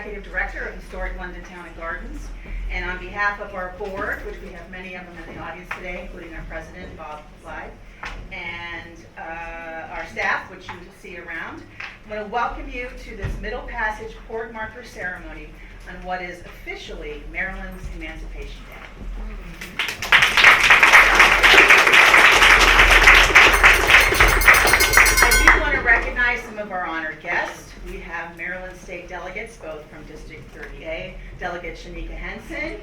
Executive Director of Historic London Town and Gardens. And on behalf of our board, which we have many of them in the audience today, including our president, Bob Clyde, and our staff, which you see around, I want to welcome you to this Middle Passage Port Marker ceremony on what is officially Maryland's Emancipation Day. I do want to recognize some of our honored guests. We have Maryland State delegates, both from District 30A, Delegate Shanika Henson,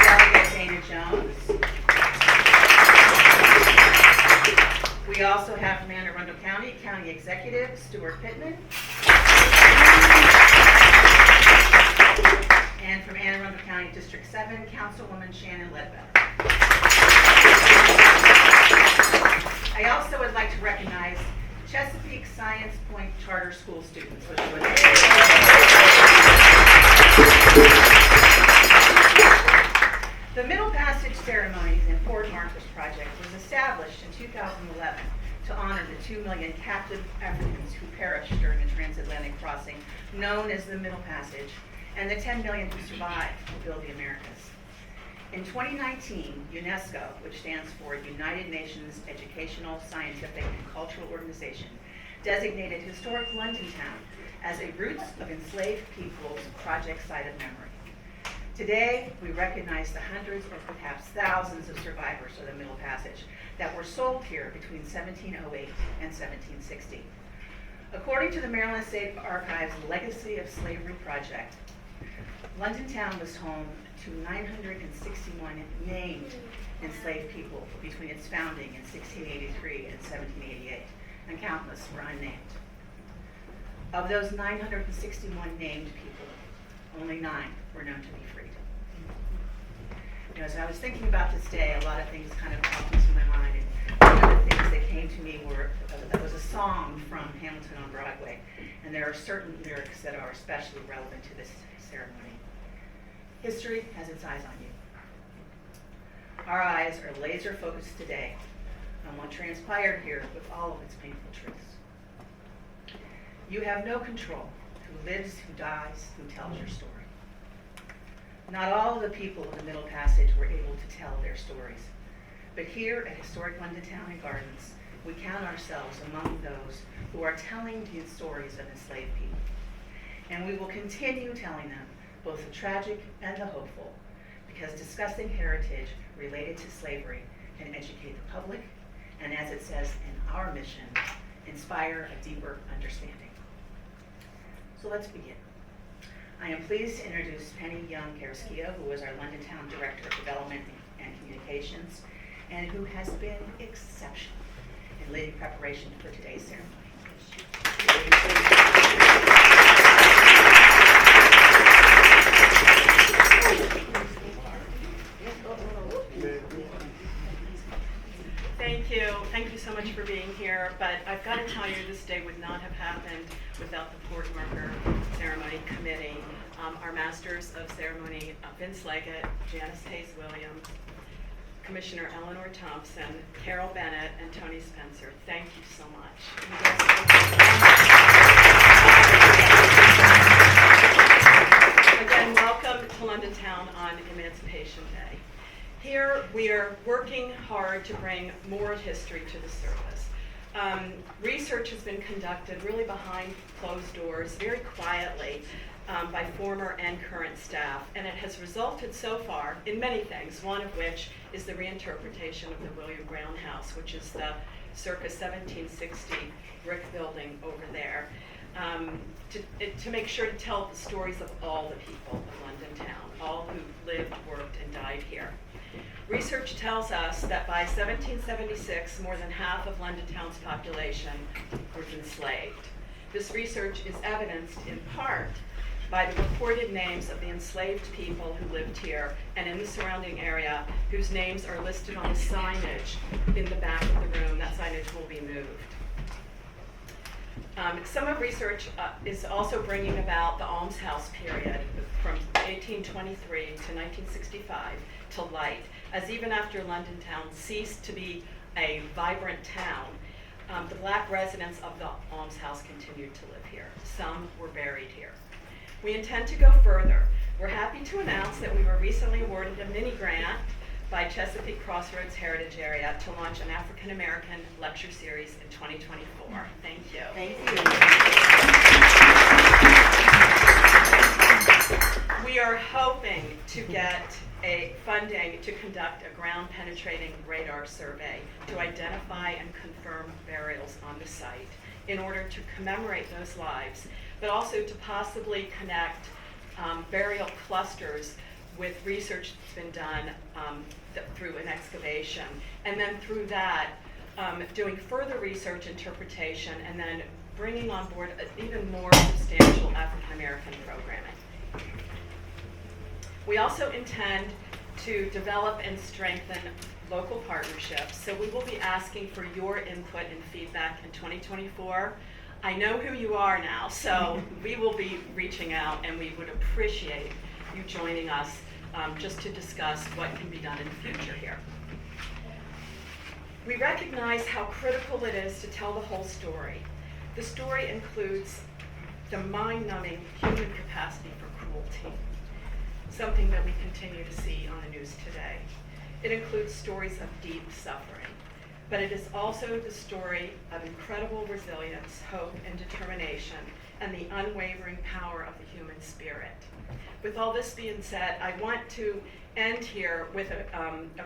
Delegate Dana Jones. We also have from Anne Arundel County, County Executive Stuart Pittman. And from Anne Arundel County District 7, Councilwoman Shannon Ledbetter. I also would like to recognize Chesapeake Science Point Charter School students. The Middle Passage Ceremonies and Port Markers Project was established in 2011 to honor the 2 million captive Africans who perished during the transatlantic crossing known as the Middle Passage, and the 10 million who survived to build the Americas. In 2019, UNESCO, which stands for United Nations Educational, Scientific, and Cultural Organization, designated historic London Town as a Roots of Enslaved Peoples project site of memory. Today, we recognize the hundreds or perhaps thousands of survivors of the Middle Passage that were sold here between 1708 and 1760. According to the Maryland State Archives Legacy of Slavery Project, London Town was home to 961 named enslaved people between its founding in 1683 and 1788, and countless were unnamed. Of those 961 named people, only 9 were known to be freed. You know, as I was thinking about this day, a lot of things kind of popped into my mind, and one of the things that came to me was a song from Hamilton on Broadway, and there are certain lyrics that are especially relevant to this ceremony. History has its eyes on you. Our eyes are laser focused today on what transpired here with all of its painful truths. You have no control who lives, who dies, who tells your story. Not all of the people in the Middle Passage were able to tell their stories, but here at Historic London Town and Gardens, we count ourselves among those who are telling the stories of enslaved people. And we will continue telling them, both the tragic and the hopeful, because discussing heritage related to slavery can educate the public, and as it says in our mission, inspire a deeper understanding. So let's begin. I am pleased to introduce Penny Young-Karaskia, who is our London Town Director of Development and Communications, and who has been exceptional in leading preparation for today's ceremony. Thank you so much for being here, but I've got to tell you this day would not have happened without the Port Marker Ceremony Committee. Our Masters of Ceremony, Vince Leggett, Janice Hayes-Williams, Commissioner Eleanor Thompson, Carol Bennett, and Tony Spencer. Thank you so much. Again, welcome to London Town on Emancipation Day. Here we are working hard to bring more history to the surface. Research has been conducted really behind closed doors, very quietly, by former and current staff, and it has resulted so far in many things, one of which is the reinterpretation of the William Brown House, which is the circa 1760 brick building over there, to make sure to tell the stories of all the people of London Town, all who lived, worked, and died here. Research tells us that by 1776, more than half of London Town's population was enslaved. This research is evidenced in part by the reported names of the enslaved people who lived here and in the surrounding area, whose names are listed on the signage in the back of the room. That signage will be moved. Some of research is also bringing about the almshouse period from 1823 to 1965 to light, as even after London Town ceased to be a vibrant town, The black residents of the almshouse continued to live here. Some were buried here. We intend to go further. We're happy to announce that we were recently awarded a mini grant by Chesapeake Crossroads Heritage Area to launch an African American lecture series in 2024. Thank you. Thank you. We are hoping to get funding to conduct a ground-penetrating radar survey to identify and confirm burials on the site in order to commemorate those lives, but also to possibly connect burial clusters with research that's been done through an excavation, and then through that, doing further research interpretation, and then bringing on board even more substantial African American programming. We also intend to develop and strengthen local partnerships, so we will be asking for your input and feedback in 2024. I know who you are now, so we will be reaching out, and we would appreciate you joining us just to discuss what can be done in the future here. We recognize how critical it is to tell the whole story. The story includes the mind-numbing human capacity for cruelty, something that we continue to see on the news today. It includes stories of deep suffering, but it is also the story of incredible resilience, hope, and determination, and the unwavering power of the human spirit. With all this being said, I want to end here with a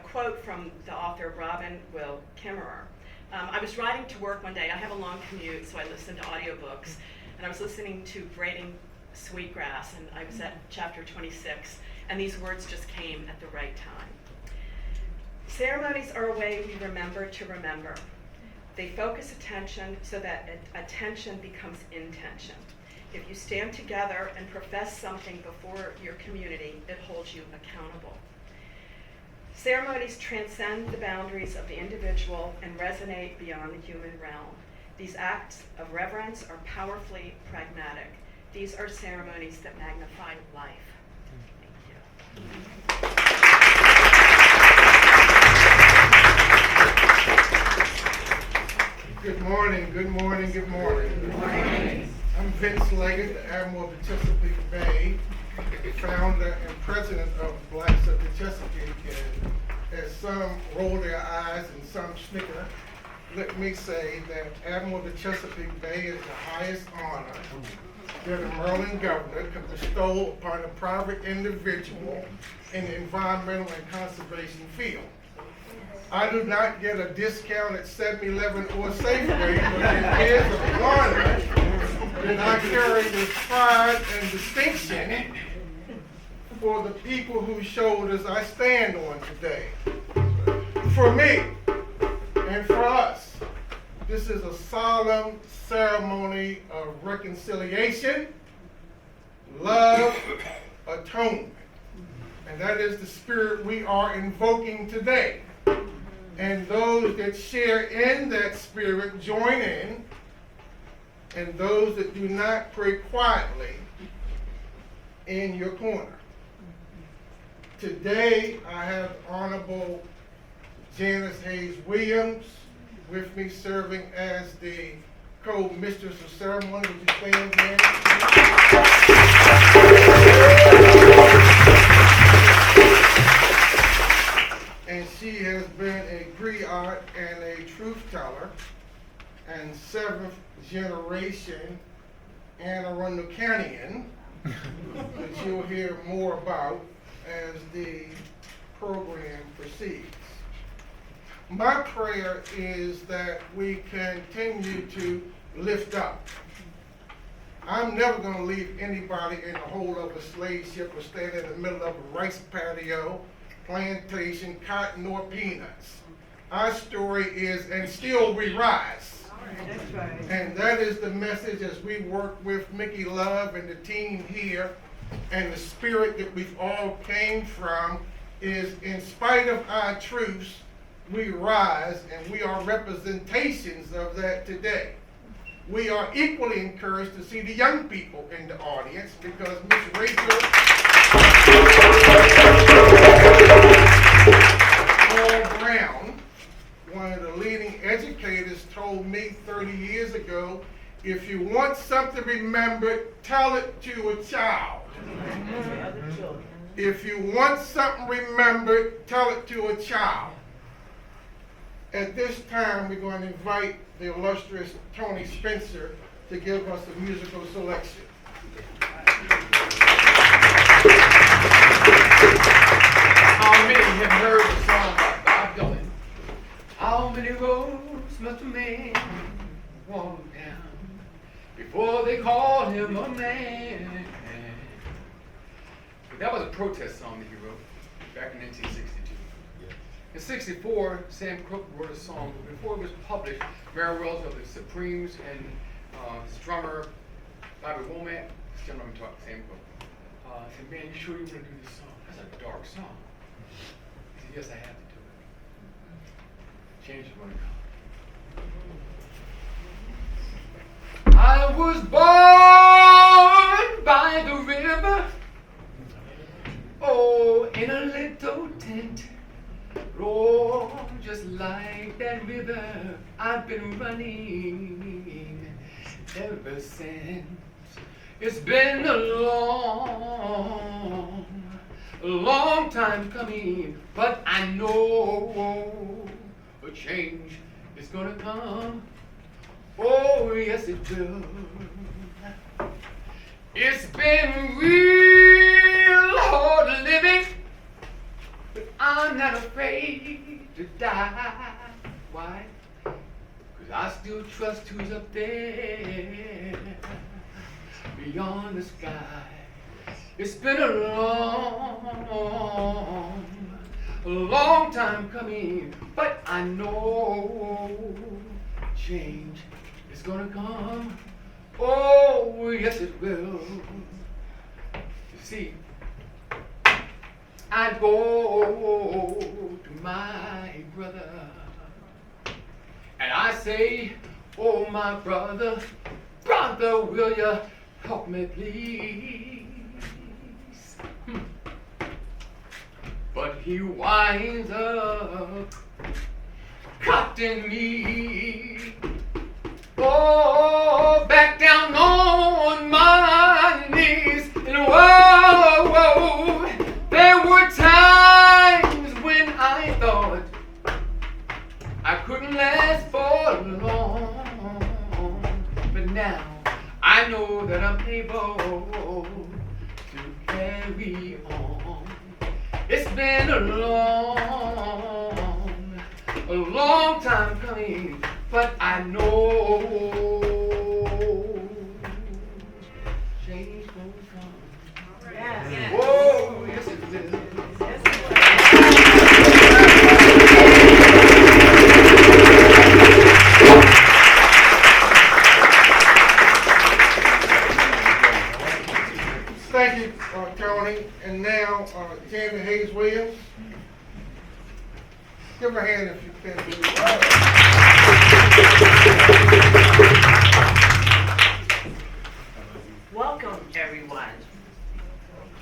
quote from the author Robin Will Kimmerer. I was riding to work one day. I have a long commute, so I listen to audiobooks, and I was listening to Braiding Sweetgrass, and I was at chapter 26, and these words just came at the right time. Ceremonies are a way we remember to remember. They focus attention so that attention becomes intention. If you stand together and profess something before your community, it holds you accountable. Ceremonies transcend the boundaries of the individual and resonate beyond the human realm. These acts of reverence are powerfully pragmatic. These are ceremonies that magnify life. Thank you. Good morning, good morning, good morning. Good morning. I'm Vince Leggett, the Admiral of the Chesapeake Bay, founder and president of Blacks of the Chesapeake. And as some roll their eyes and some snicker, let me say that Admiral of the Chesapeake Bay is the highest honor that a Maryland governor can bestow upon a private individual in the environmental and conservation field. I do not get a discount at 7-Eleven or Safeway, but it is an honor that I carry this pride and distinction for the people whose shoulders I stand on today. For me and for us, this is a solemn ceremony of reconciliation, love, atonement. And that is the spirit we are invoking today. And those that share in that spirit join in, and those that do not pray quietly in your corner. Today, I have Honorable Janice Hayes Williams with me serving as the co-mistress of ceremony. Would you stand, Janice? And she has been a griot and a truth teller and 7th generation Anne Arundel County-ian that you'll hear more about as the program proceeds. My prayer is that we continue to lift up. I'm never going to leave anybody in the hold of a slave ship or stand in the middle of a rice patio, plantation, cotton, or peanuts. Our story is, and still we rise. That's right. And that is the message as we work with Mickey Love and the team here, and the spirit that we've all came from is, in spite of our truths, we rise, and we are representations of that today. We are equally encouraged to see the young people in the audience because Miss Rachel Brown one of the leading educators told me 30 years ago, if you want something remembered, tell it to a child. If you want something remembered, tell it to a child. At this time, we're going to invite the illustrious Tony Spencer to give us a musical selection. How many have heard the song by Bob Dylan? How many roads must a man walk down before they call him a man? But that was a protest song that he wrote back in 1962. In '64, Sam Cooke wrote a song, but before it was published, Mary Wells of the Supremes and his drummer, Bobby Womack, still know I'm talking Sam Cooke, said, man, you sure you want to do this song? That's a dark song. He said, yes, I have to do it. Change is going to come. I was born by the river, oh, in a little tent. Lord, just like that river, I've been running ever since. It's been a long time coming, but I know a change is gonna come. Oh, yes, it will. It's been real hard living, but I'm not afraid to die. Why? 'Cause I still trust who's up there beyond the sky. It's been a long time coming, but I know change is gonna come. Oh, yes it will. You see, I go to my brother and I say, oh my brother, brother, will you help me please? But he winds up cutting me. Oh, back down on my knees. And whoa, there were times when I thought I couldn't last for long. But now I know that I'm able to carry on. It's been a long time coming, but I know change will come. Yes. Whoa, yes it will. Thank you, Tony. And now, Tammy Hayes Williams. Give her a hand if you can. Welcome, everyone,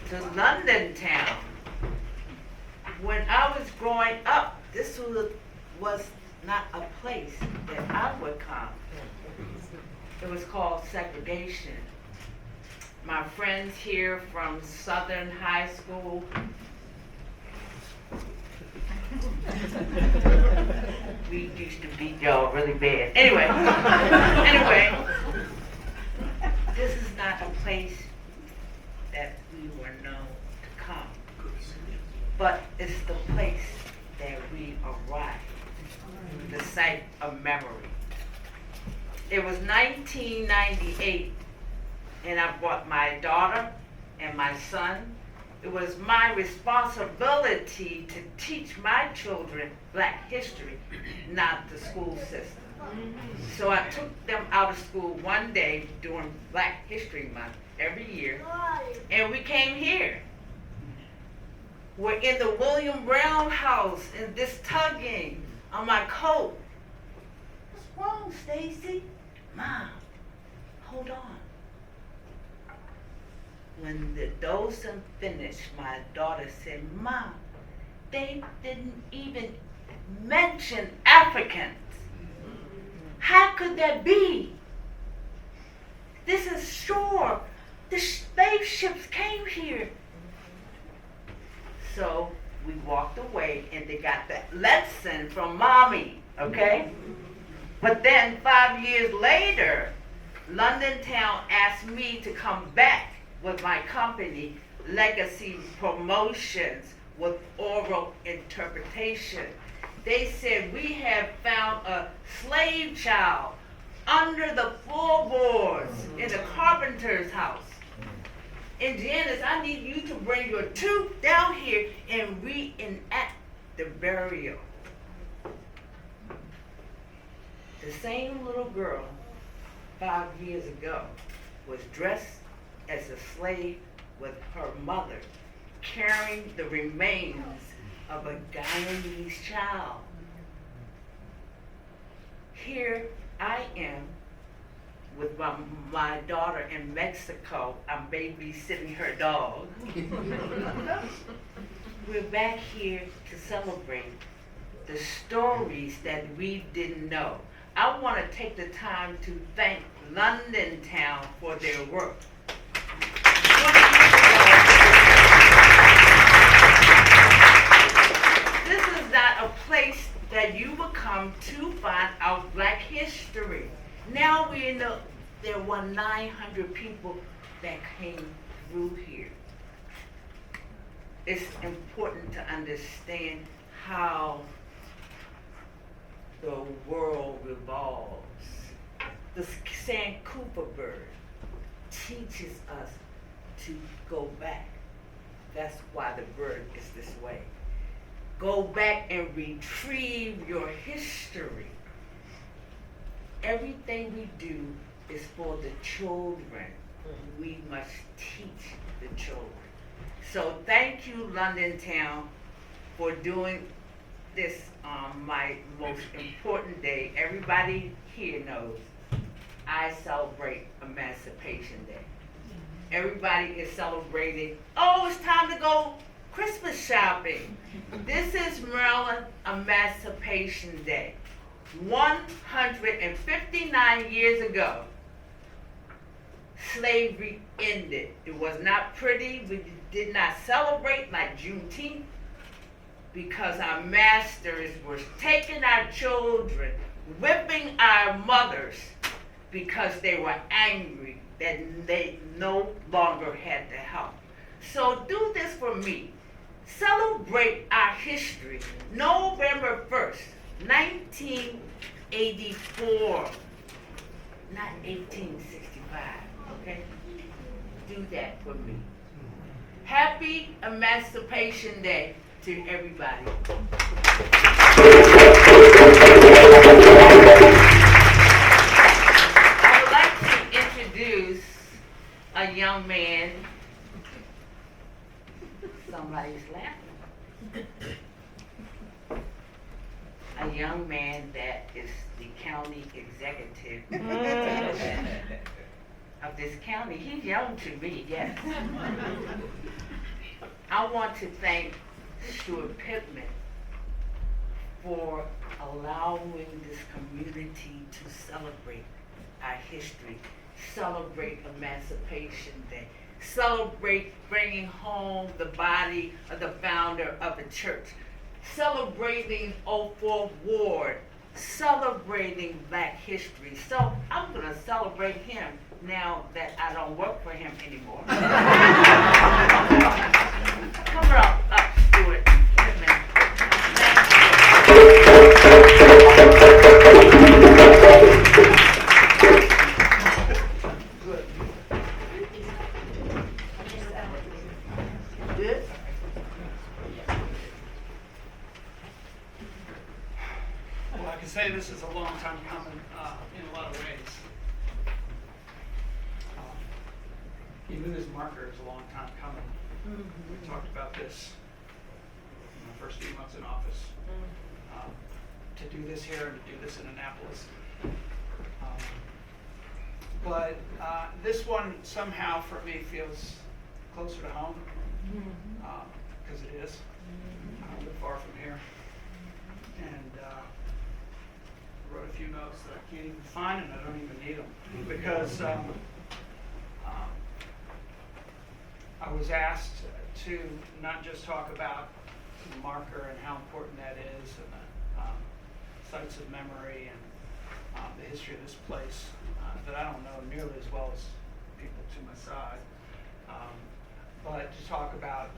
to London town. When I was growing up, this was not a place that I would come. It was called segregation. My friends here from Southern High School, we used to beat y'all really bad. Anyway, this is not a place that we were known to come, but it's the place that we arrived, the site of memory. It was 1998, and I brought my daughter and my son. It was my responsibility to teach my children Black history, not the school system. So I took them out of school one day during Black History Month every year, and we came here. We're in the William Brown house, and this tugging on my coat. What's wrong, Stacy? Mom, hold on. When the docent finished, my daughter said, Mom, they didn't even mention Africans. How could that be? This is shore. The slave ships came here. So we walked away and they got that lesson from mommy, okay? But then 5 years later, London Town asked me to come back with my company, Legacy Promotions, with oral interpretation. They said, we have found a slave child under the floorboards in the carpenter's house. And Janice, I need you to bring your troop down here and reenact the burial. The same little girl 5 years ago was dressed as a slave with her mother, carrying the remains of a Guyanese child. Here I am with my daughter in Mexico. I'm babysitting her dog. We're back here to celebrate the stories that we didn't know. I want to take the time to thank London Town for their work. 20 years ago, this is not a place that you would come to find out Black history. Now we know there were 900 people that came through here. It's important to understand how the world revolves. The sand cooper bird teaches us to go back. That's why the bird is this way. Go back and retrieve your history. Everything we do is for the children. We must teach the children. So thank you, London Town, for doing this my most important day. Everybody here knows I celebrate Emancipation Day. Everybody is celebrating, oh, it's time to go Christmas shopping. This is Maryland Emancipation Day. 159 years ago, slavery ended. It was not pretty. We did not celebrate like Juneteenth because our masters were taking our children, whipping our mothers because they were angry that they no longer had the help. So do this for me. Celebrate our history. November 1st, 1984, not 1865, okay? Do that for me. Happy Emancipation Day to everybody. I would like to introduce a young man. Somebody's laughing. A young man that is the county executive of this county. He's young to me, yes. I want to thank Stuart Pittman for allowing this community to celebrate our history, celebrate Emancipation Day, celebrate bringing home the body of the founder of the church, celebrating 04th Ward, celebrating Black history. So I'm going to celebrate him now that I don't work for him anymore. Come up, Stuart Pittman. Good. Good? Well, I can say this is a long time coming in a lot of ways. Even this marker is a long time coming. We talked about this in the first few months in office. To do this here and to do this in Annapolis. But this one somehow for me feels closer to home, because it is. I don't live far from here. and wrote a few notes that I can't even find, and I don't even need them, because I was asked to not just talk about the marker and how important that is, and the sites of memory and the history of this place that I don't know nearly as well as people to my side, but to talk about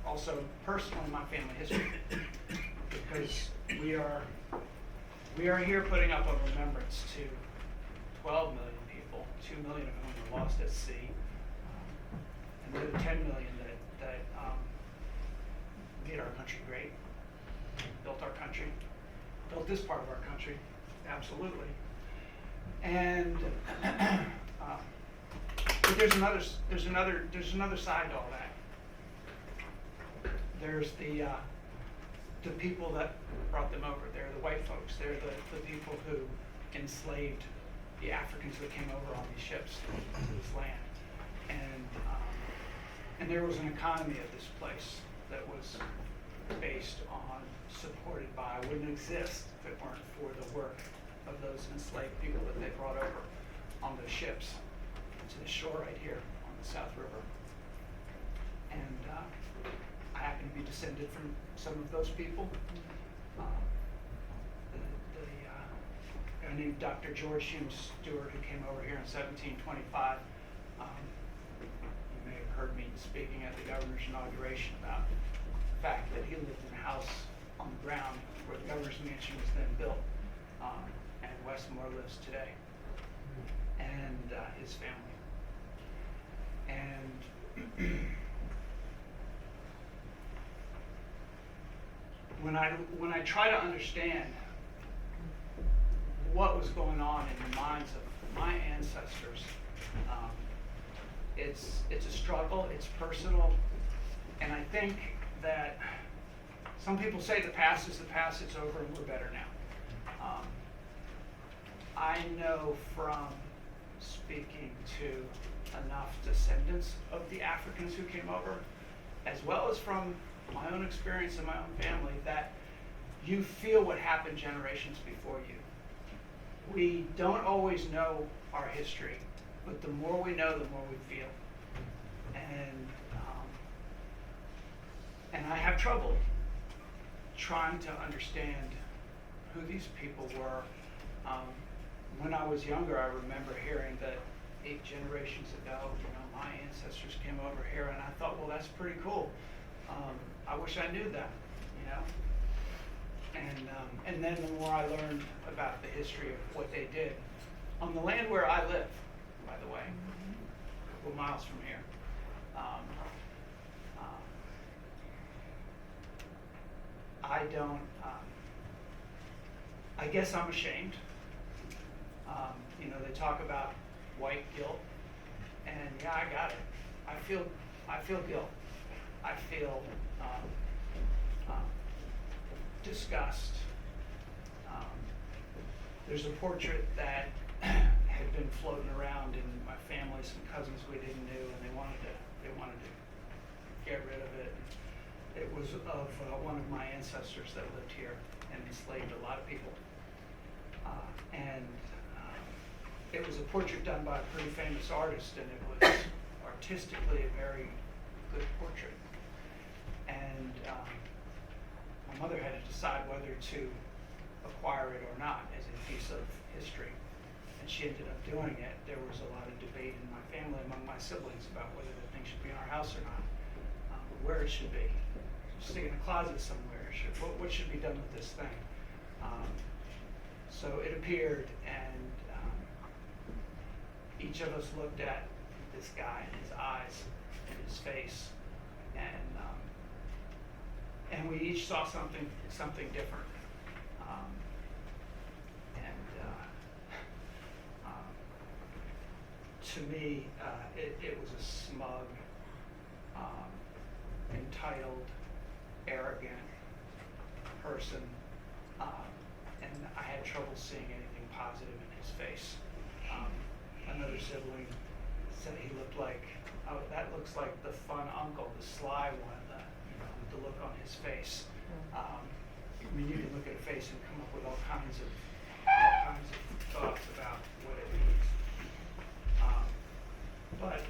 also personally my family history, because we are here putting up a remembrance to 12 million people, 2 million of whom were lost at sea, and the 10 million that made our country great, built our country, built this part of our country, absolutely. And but there's another side to all that. There's the people that brought them over. They're the white folks. They're the people who enslaved the Africans that came over on these ships to this land. And there was an economy of this place that was based on, supported by, wouldn't exist if it weren't for the work of those enslaved people that they brought over on those ships to the shore right here on the South River. And I happen to be descended from some of those people. A guy named Dr. George Humes Stewart, who came over here in 1725. You may have heard me speaking at the governor's inauguration about the fact that he lived in a house on the ground where the governor's mansion was then built, and Westmore lives today, and his family. And when I try to understand what was going on in the minds of my ancestors, it's a struggle, it's personal, and I think that some people say the past is the past, it's over, and we're better now. I know from speaking to enough descendants of the Africans who came over, as well as from my own experience in my own family, that you feel what happened generations before you. We don't always know our history, but the more we know, the more we feel. And I have trouble trying to understand who these people were. When I was younger, I remember hearing that 8 generations ago, my ancestors came over here, and I thought, well, that's pretty cool. I wish I knew that, And then the more I learned about the history of what they did on the land where I live, by the way, a couple miles from here. I guess I'm ashamed. They talk about white guilt, and yeah, I got it. I feel guilt. I feel disgust. There's a portrait that had been floating around in my family, some cousins we didn't know, and they wanted to get rid of it. It was of one of my ancestors that lived here and enslaved a lot of people. It was a portrait done by a pretty famous artist, and it was artistically a very good portrait. And my mother had to decide whether to acquire it or not as a piece of history. And she ended up doing it. There was a lot of debate in my family among my siblings about whether the thing should be in our house or not, where it should be. Stick in a closet somewhere. What should be done with this thing? So it appeared, and each of us looked at this guy and his eyes and his face, and we each saw something different. To me, it was a smug, entitled, arrogant person, and I had trouble seeing anything positive in his face. Another sibling said he looked like, oh, that looks like the fun uncle, the sly one, the look on his face. I mean, you can look at a face and come up with all kinds of thoughts about what it means. But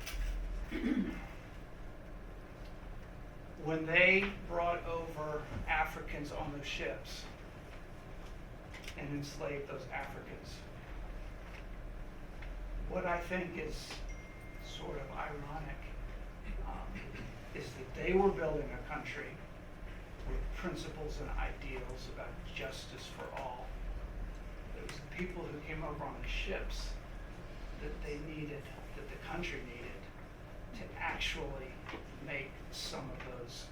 when they brought over Africans on those ships and enslaved those Africans, what I think is sort of ironic is that they were building a country with principles and ideals about justice for all. It was the people who came over on the ships that they needed, that the country needed, to actually make some of those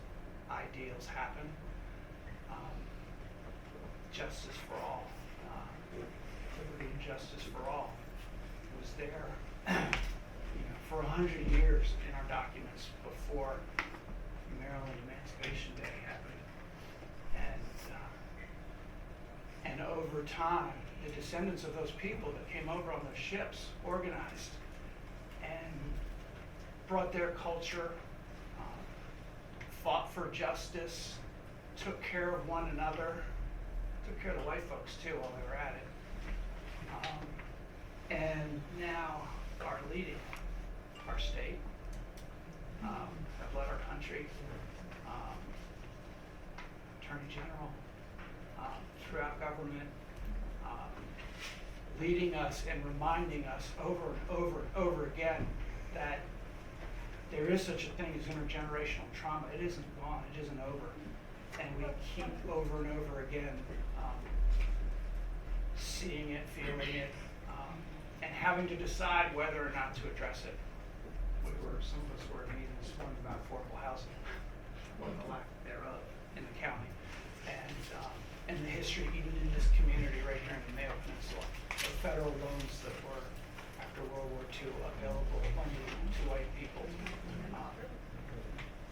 ideals happen. Justice for all, liberty and justice for all was there, for 100 years in our documents before Maryland Emancipation Day happened. And over time, the descendants of those people that came over on those ships organized and brought their culture, fought for justice, took care of one another, took care of the white folks too while they were at it. And now are leading our state, have led our country, Attorney General, throughout government, leading us and reminding us over and over and over again that there is such a thing as intergenerational trauma. It isn't gone, it isn't over. And we keep over and over again seeing it, feeling it, and having to decide whether or not to address it. Some of us were meeting this morning about affordable housing, or the lack thereof in the county. And the history, even in this community right here in the Mayo Peninsula, the federal loans that were, after World War II, available only to white people.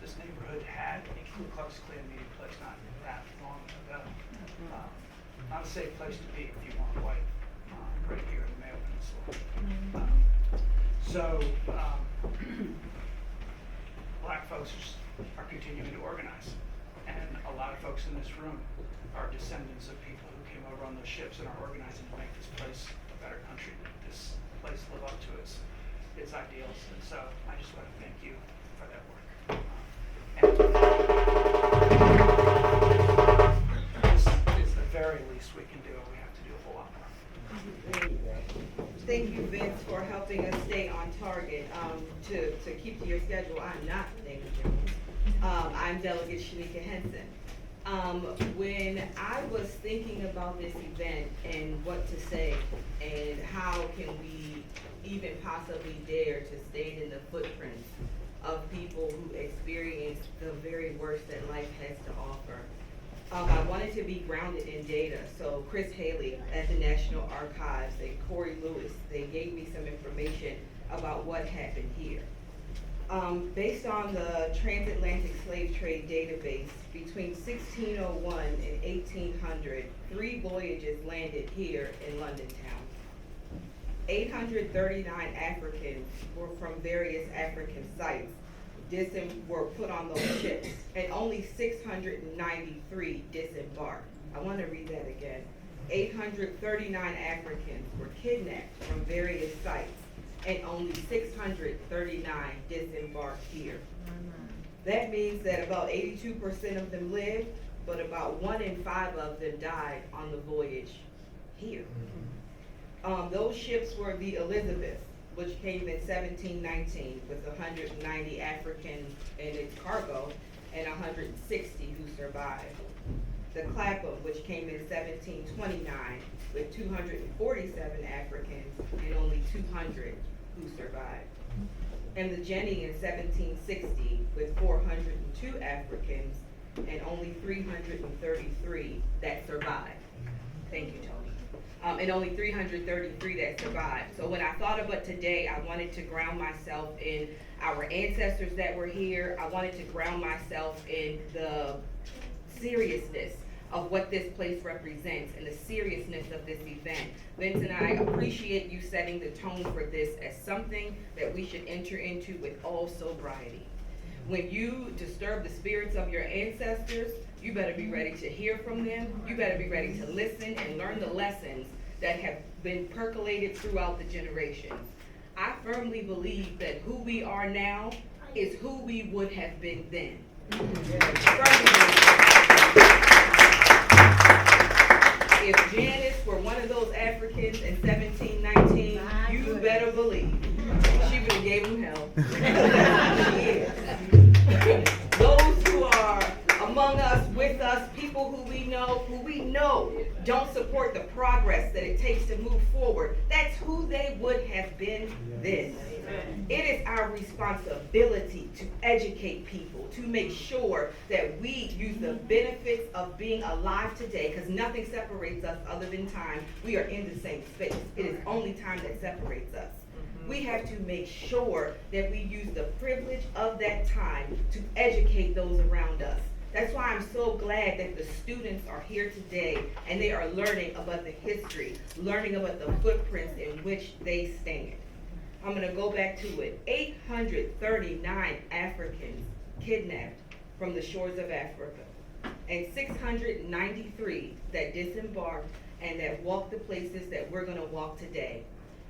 This neighborhood had a Ku Klux Klan meeting place not that long ago. Not a safe place to be if you weren't white, right here in the Mayo Peninsula. Black folks are continuing to organize, and a lot of folks in this room are descendants of people who came over on those ships and are organizing to make this place a better country, this place live up to its ideals. And so I just want to thank you for that work. This is the very least we can do, and we have to do a whole lot more. Thank you, Vince, for helping us stay on target, to keep to your schedule. I'm not David Jones. I'm Delegate Shanika Henson. When I was thinking about this event and what to say and how can we even possibly dare to stay in the footprints of people who experience the very worst that life has to offer, I wanted to be grounded in data. So Chris Haley at the National Archives and Corey Lewis, they gave me some information about what happened here. Based on the transatlantic slave trade database, between 1601 and 1800, 3 voyages landed here in London town. 839 Africans were from various African sites were put on those ships, and only 693 disembarked. I want to read that again. 839 Africans were kidnapped from various sites, and only 639 disembarked here. That means that about 82% of them lived, but about 1 in 5 of them died on the voyage here. Those ships were the Elizabeth, which came in 1719 with 190 Africans in its cargo and 160 who survived. The Clapham, which came in 1729 with 247 Africans and only 200 who survived. And the Jenny in 1760 with 402 Africans and only 333 that survived. Thank you, Tony. And only 333 that survived. So when I thought about today, I wanted to ground myself in our ancestors that were here. I wanted to ground myself in the seriousness of what this place represents and the seriousness of this event. Vince and I appreciate you setting the tone for this as something that we should enter into with all sobriety. When you disturb the spirits of your ancestors, You better be ready to hear from them. You better be ready to listen and learn the lessons that have been percolated throughout the generations. I firmly believe that who we are now is who we would have been then. If Janice were one of those Africans in 1719, you better believe she would have gave him hell. She is. Those who are among us, with us, people who we know don't support the progress that it takes to move forward, that's who they would have been then. It is our responsibility to educate people, to make sure that we use the benefits of being alive today, because nothing separates us other than time. We are in the same space. It is only time that separates us. We have to make sure that we use the privilege of that time to educate those around us. That's why I'm so glad that the students are here today and they are learning about the history, learning about the footprints in which they stand. I'm going to go back to it. 839 Africans kidnapped from the shores of Africa, and 693 that disembarked and that walked the places that we're going to walk today.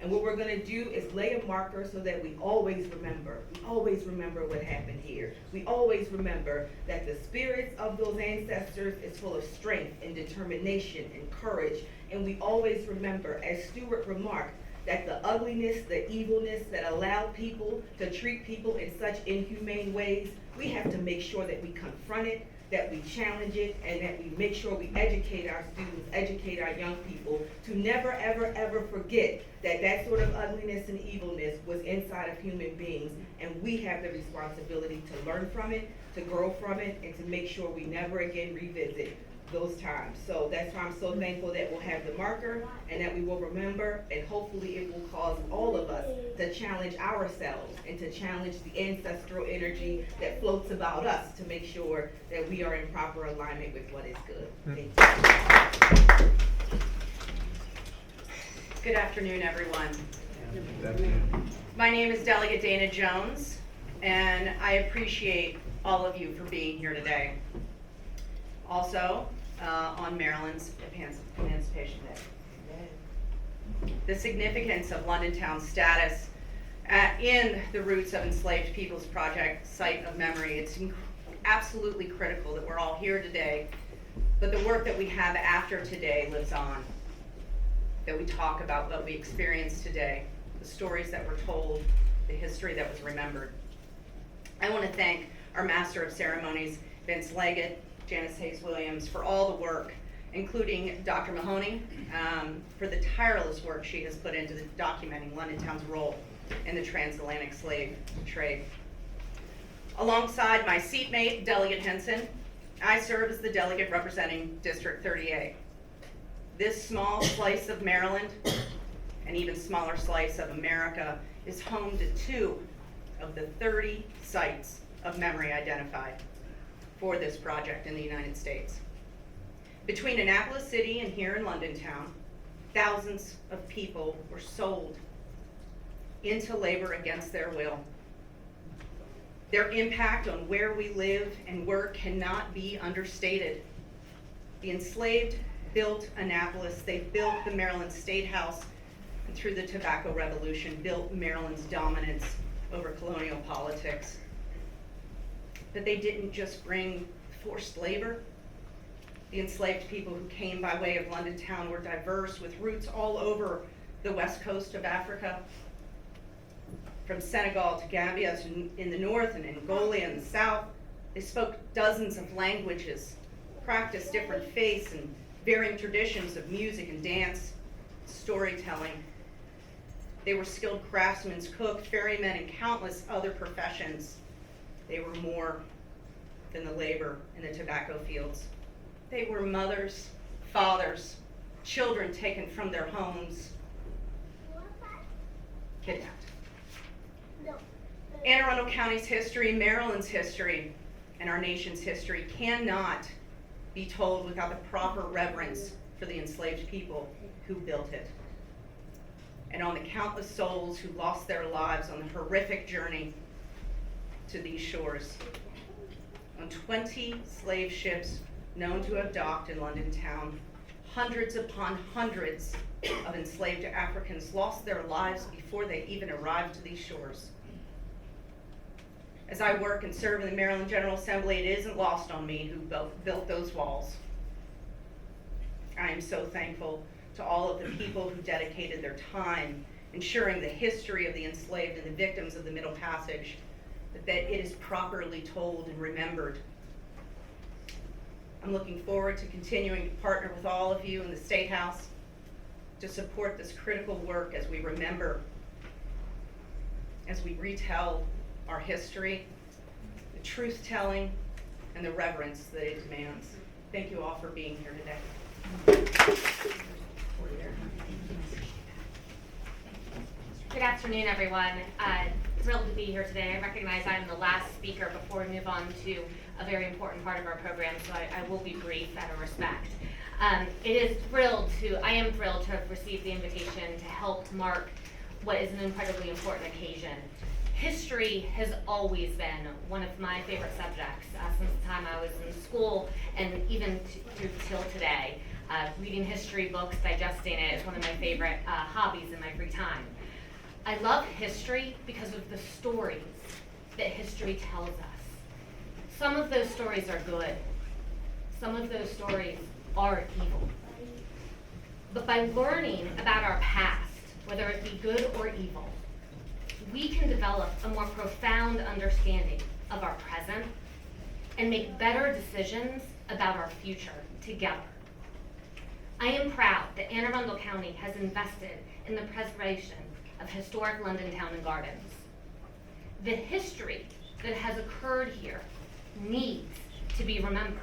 And what we're going to do is lay a marker so that we always remember. We always remember what happened here. We always remember that the spirits of those ancestors is full of strength and determination and courage. And we always remember, as Stuart remarked, that the ugliness, the evilness that allowed people to treat people in such inhumane ways, we have to make sure that we confront it, that we challenge it, and that we make sure we educate our students, educate our young people to never, ever, ever forget that that sort of ugliness and evilness was inside of human beings, and we have the responsibility to learn from it, to grow from it, and to make sure we never again revisit those times. So that's why I'm so thankful that we'll have the marker and that we will remember, and hopefully it will cause all of us to challenge ourselves and to challenge the ancestral energy that floats about us to make sure that we are in proper alignment with what is good. Thank you. Good afternoon, everyone. My name is Delegate Dana Jones, and I appreciate all of you for being here today. Also, on Maryland's Emancipation Day. The significance of London Town's status in the Roots of Enslaved Peoples Project Site of Memory, it's absolutely critical that we're all here today, but the work that we have after today lives on. That we talk about what we experienced today, the stories that were told, the history that was remembered. I want to thank our Master of Ceremonies, Vince Leggett, Janice Hayes-Williams, for all the work, including Dr. Mahoney, for the tireless work she has put into documenting London Town's role in the transatlantic slave trade. Alongside my seatmate, Delegate Henson, I serve as the delegate representing District 38. This small slice of Maryland, an even smaller slice of America, is home to 2 of the 30 sites of memory identified for this project in the United States. Between Annapolis City and here in London Town, thousands of people were sold into labor against their will. Their impact on where we live and work cannot be understated. The enslaved built Annapolis, they built the Maryland State House, and through the Tobacco Revolution, built Maryland's dominance over colonial politics. But they didn't just bring forced labor. The enslaved people who came by way of London Town were diverse, with roots all over the west coast of Africa, from Senegal to Gambia in the north and Angola in the south. They spoke dozens of languages, practiced different faiths and varying traditions of music and dance, storytelling. They were skilled craftsmen, cooks, ferrymen, and countless other professions. They were more than the labor in the tobacco fields. They were mothers, fathers, children taken from their homes, kidnapped. Anne Arundel County's history, Maryland's history, and our nation's history cannot be told without the proper reverence for the enslaved people who built it, and on the countless souls who lost their lives on the horrific journey to these shores. On 20 slave ships known to have docked in London town. Hundreds upon hundreds of enslaved Africans lost their lives before they even arrived to these shores. As I work and serve in the Maryland General Assembly, it isn't lost on me who built those walls. I am so thankful to all of the people who dedicated their time ensuring the history of the enslaved and the victims of the Middle Passage, that it is properly told and remembered. I'm looking forward to continuing to partner with all of you in the State House to support this critical work as we remember, as we retell our history, the truth-telling, and the reverence that it demands. Thank you all for being here today. Good afternoon, everyone. Thrilled to be here today. I recognize I'm the last speaker before we move on to a very important part of our program, so I will be brief out of respect. I am thrilled to have received the invitation to help mark what is an incredibly important occasion. History has always been one of my favorite subjects since the time I was in school and even till today. Reading history books, digesting it is one of my favorite hobbies in my free time. I love history because of the stories that history tells us. Some of those stories are good. Some of those stories are evil. But by learning about our past, whether it be good or evil, we can develop a more profound understanding of our present and make better decisions about our future together. I am proud that Anne Arundel County has invested in the preservation of historic London Town and Gardens. The history that has occurred here needs to be remembered.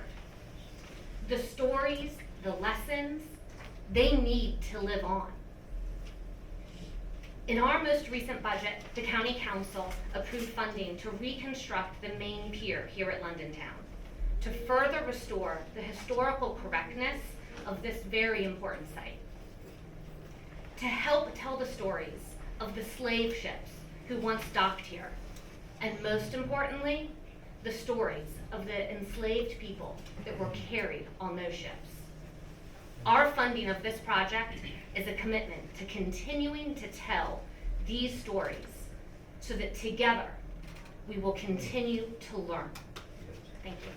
The stories, the lessons, they need to live on. In our most recent budget, the County Council approved funding to reconstruct the main pier here at London Town, to further restore the historical correctness of this very important site, to help tell the stories of the slave ships who once docked here, and most importantly, the stories of the enslaved people that were carried on those ships. Our funding of this project is a commitment to continuing to tell these stories so that together we will continue to learn. Thank you.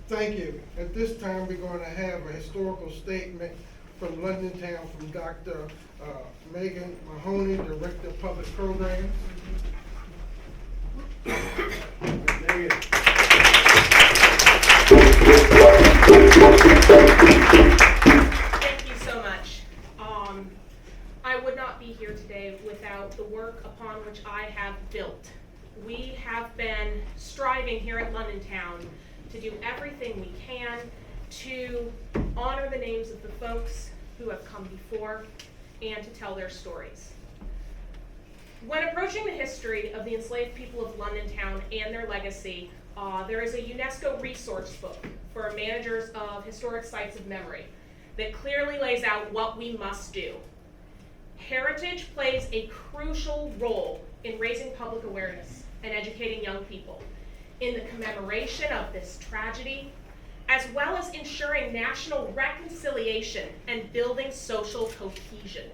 Thank you. At this time, we're going to have a historical statement from London Town from Dr. Megan Mahoney, Director of Public Programs. Thank you so much. I would not be here today without the work upon which I have built. We have been striving here at London Town to do everything we can to honor the names of the folks who have come before and to tell their stories. When approaching the history of the enslaved people of London Town and their legacy, there is a UNESCO resource book for managers of historic sites of memory that clearly lays out what we must do. Heritage plays a crucial role in raising public awareness and educating young people in the commemoration of this tragedy, as well as ensuring national reconciliation and building social cohesion.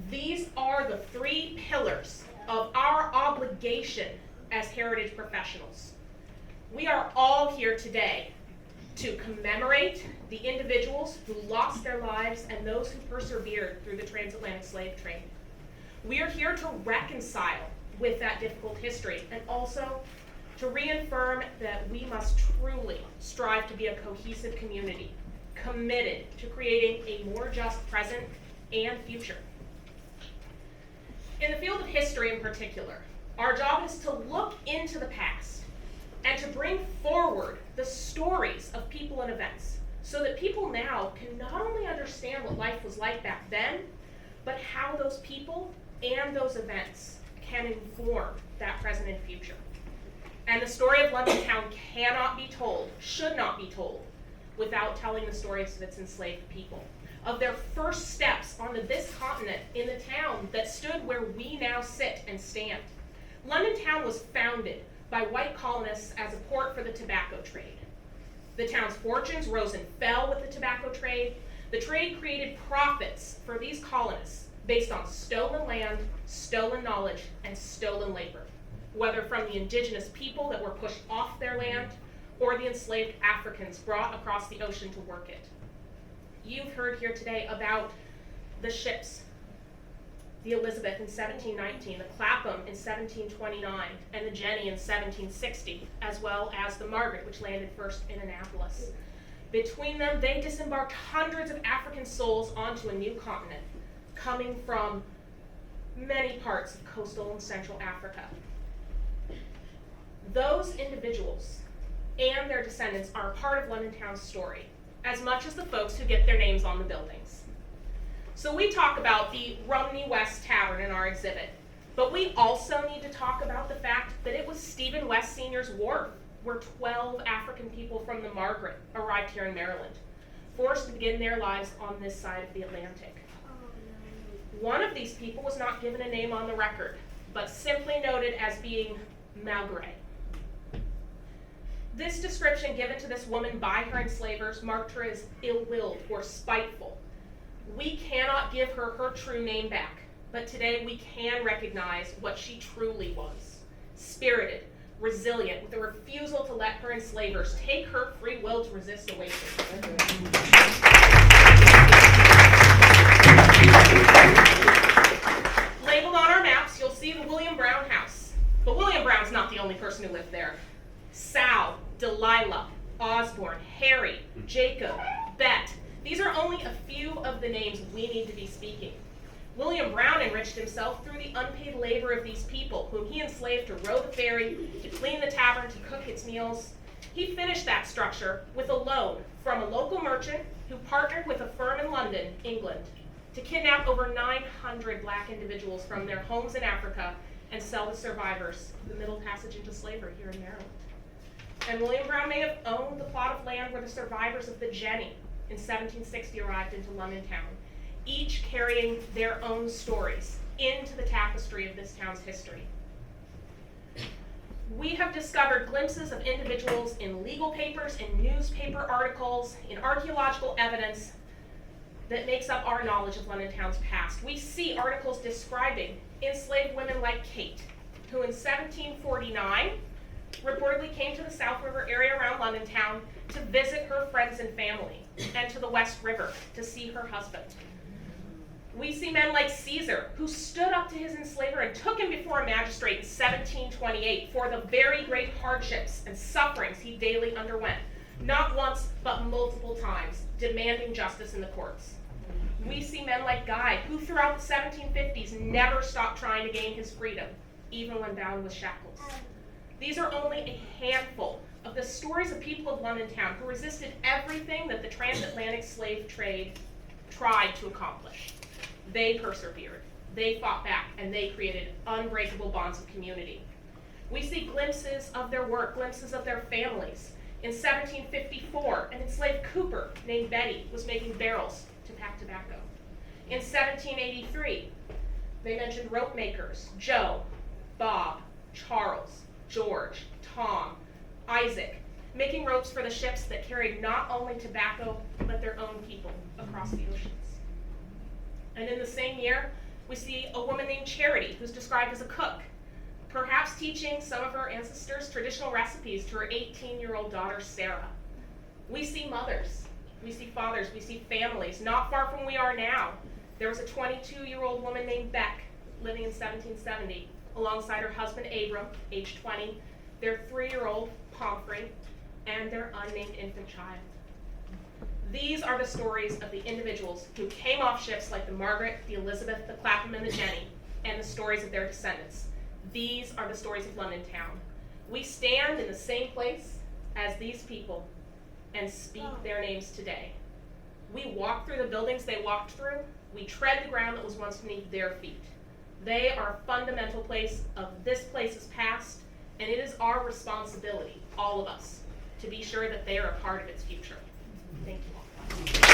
These are the three pillars of our obligation as heritage professionals. We are all here today to commemorate the individuals who lost their lives and those who persevered through the transatlantic slave trade. We are here to reconcile with that difficult history and also to reaffirm that we must truly strive to be a cohesive community, committed to creating a more just present and future. In the field of history in particular, our job is to look into the past and to bring forward the stories of people and events so that people now can not only understand what life was like back then, but how those people and those events can inform that present and future. And the story of London Town cannot be told, should not be told, without telling the stories of its enslaved people, of their first steps onto this continent in the town that stood where we now sit and stand. London Town was founded by white colonists as a port for the tobacco trade. The town's fortunes rose and fell with the tobacco trade. The trade created profits for these colonists based on stolen land, stolen knowledge, and stolen labor, whether from the indigenous people that were pushed off their land or the enslaved Africans brought across the ocean to work it. You've heard here today about the ships, the Elizabeth in 1719, the Clapham in 1729, and the Jenny in 1760, as well as the Margaret, which landed first in Annapolis. Between them, they disembarked hundreds of African souls onto a new continent, coming from many parts of coastal and central Africa. Those individuals and their descendants are a part of London Town's story, as much as the folks who get their names on the buildings. So we talk about the Rumney West Tavern in our exhibit, but we also need to talk about the fact that it was Stephen West Sr.'s wharf where 12 African people from the Margaret arrived here in Maryland, forced to begin their lives on this side of the Atlantic. One of these people was not given a name on the record, but simply noted as being Margaret. This description given to this woman by her enslavers marked her as ill-willed or spiteful. We cannot give her her true name back, but today we can recognize what she truly was: spirited, resilient, with a refusal to let her enslavers take her free will to resist away from her. Labeled on our maps, you'll see the William Brown house. But William Brown's not the only person who lived there. Sal, Delilah, Osborne, Harry, Jacob, Bet. These are only a few of the names we need to be speaking. William Brown enriched himself through the unpaid labor of these people, whom he enslaved to row the ferry, to clean the tavern, to cook its meals. He finished that structure with a loan from a local merchant who partnered with a firm in London, England, to kidnap over 900 black individuals from their homes in Africa and sell the survivors of the Middle Passage into slavery here in Maryland. And William Brown may have owned the plot of land where the survivors of the Jenny in 1760 arrived into London Town, each carrying their own stories into the tapestry of this town's history. We have discovered glimpses of individuals in legal papers, in newspaper articles, in archaeological evidence that makes up our knowledge of London Town's past. We see articles describing enslaved women like Kate, who in 1749 reportedly came to the South River area around London Town to visit her friends and family, and to the West River to see her husband. We see men like Caesar, who stood up to his enslaver and took him before a magistrate in 1728 for the very great hardships and sufferings he daily underwent, not once but multiple times, demanding justice in the courts. We see men like Guy, who throughout the 1750s never stopped trying to gain his freedom, even when bound with shackles. These are only a handful of the stories of people of London Town who resisted everything that the transatlantic slave trade tried to accomplish. They persevered, they fought back, and they created unbreakable bonds of community. We see glimpses of their work, glimpses of their families. In 1754, an enslaved cooper named Betty was making barrels to pack tobacco. In 1783, they mentioned rope makers: Joe, Bob, Charles, George, Tom, Isaac, making ropes for the ships that carried not only tobacco, but their own people across the oceans. And in the same year, we see a woman named Charity, who's described as a cook, perhaps teaching some of her ancestors' traditional recipes to her 18-year-old daughter, Sarah. We see mothers, we see fathers, we see families. Not far from where we are now, there was a 22-year-old woman named Beck living in 1770, alongside her husband, Abram, age 20, their 3-year-old, Pomfrey, and their unnamed infant child. These are the stories of the individuals who came off ships like the Margaret, the Elizabeth, the Clapham, and the Jenny, and the stories of their descendants. These are the stories of London Town. We stand in the same place as these people and speak their names today. We walk through the buildings they walked through. We tread the ground that was once beneath their feet. They are a fundamental place of this place's past And it is our responsibility, all of us, to be sure that they are a part of its future. Thank you all.